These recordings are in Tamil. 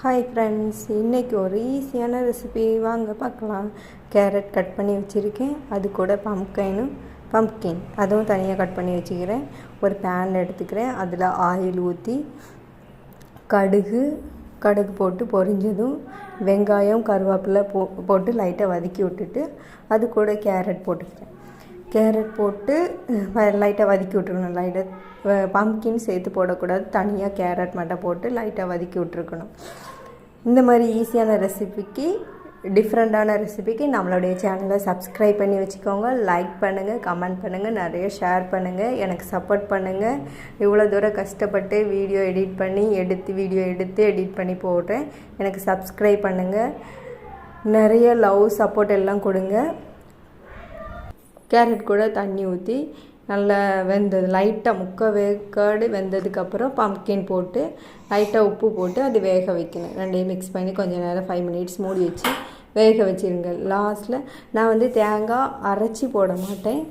ஹாய் ஃப்ரெண்ட்ஸ், இன்றைக்கி ஒரு ஈஸியான ரெசிபி வாங்க பார்க்கலாம். கேரட் கட் பண்ணி வச்சுருக்கேன், அது கூட பம்ப்கின் அதுவும் தனியாக கட் பண்ணி வச்சுக்கிறேன். ஒரு பேன் எடுத்துக்கிறேன், அதில் ஆயில் ஊற்றி கடுகு போட்டு பொரிஞ்சதும் வெங்காயம் கருவேப்பிலை போட்டு லைட்டாக வதக்கி விட்டுட்டு அது கூட கேரட் போட்டுக்கிறேன். கேரட் போட்டு லைட்டாக வதக்கி விட்ருக்கணும். லைட்டாக பம்ப்கின் சேர்த்து போடக்கூடாது, தனியாக கேரட் மட்டும் போட்டு லைட்டாக வதக்கி விட்ருக்கணும். இந்த மாதிரி ஈஸியான ரெசிபிக்கு, டிஃப்ரெண்ட்டான ரெசிபிக்கு நம்மளுடைய சேனலை சப்ஸ்கிரைப் பண்ணி வச்சுக்கோங்க. லைக் பண்ணுங்கள், கமெண்ட் பண்ணுங்கள், நிறைய ஷேர் பண்ணுங்கள், எனக்கு சப்போர்ட் பண்ணுங்கள். இவ்வளோ தூரம் கஷ்டப்பட்டு வீடியோ எடிட் பண்ணி போடுறேன். எனக்கு சப்ஸ்கிரைப் பண்ணுங்கள், நிறைய லவ் சப்போர்ட் எல்லாம் கொடுங்க. கேரட் கூட தண்ணி ஊற்றி நல்லா வெந்தது, லைட்டாக முக்கால் வேக்காடு வெந்ததுக்கப்புறம் பம்ப்கின் போட்டு லைட்டாக உப்பு போட்டு அது வேக வைக்கணும். ரெண்டையும் மிக்ஸ் பண்ணி கொஞ்சம் நேரம் 5 மினிட்ஸ் மூடி வச்சு வேக வச்சுருங்க. லாஸ்ட்டில் நான் தேங்காய் அரைச்சி போட மாட்டேன்,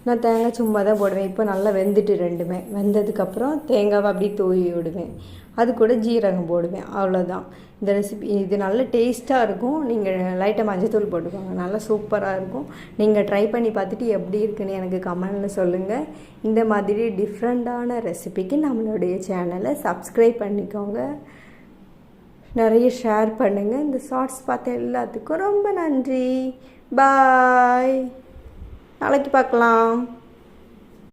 நான் தேங்காய் சும்மா தான் போடுவேன். இப்போ நல்லா வெந்துட்டு ரெண்டுமே வெந்ததுக்கப்புறம் தேங்காவை அப்படியே தூவி விடுவேன், அது கூட ஜீரகம் போடுவேன். அவ்வளோதான் இந்த ரெசிபி. இது நல்ல டேஸ்ட்டாக இருக்கும். நீங்கள் லைட்டாக மஞ்சத்தூள் போட்டுக்கோங்க, நல்லா சூப்பராக இருக்கும். நீங்கள் ட்ரை பண்ணி பார்த்துட்டு எப்படி இருக்குன்னு எனக்கு கமெண்டில் சொல்லுங்கள். இந்த மாதிரி டிஃப்ரெண்ட்டான ரெசிபிக்கு நம்மளுடைய சேனலை சப்ஸ்கிரைப் பண்ணிக்கோங்க, நிறைய ஷேர் பண்ணுங்கள். இந்த ஷார்ட்ஸ் பார்த்த எல்லாத்துக்கும் ரொம்ப நன்றி. பாய், நாளைக்கு பார்க்கலாம்.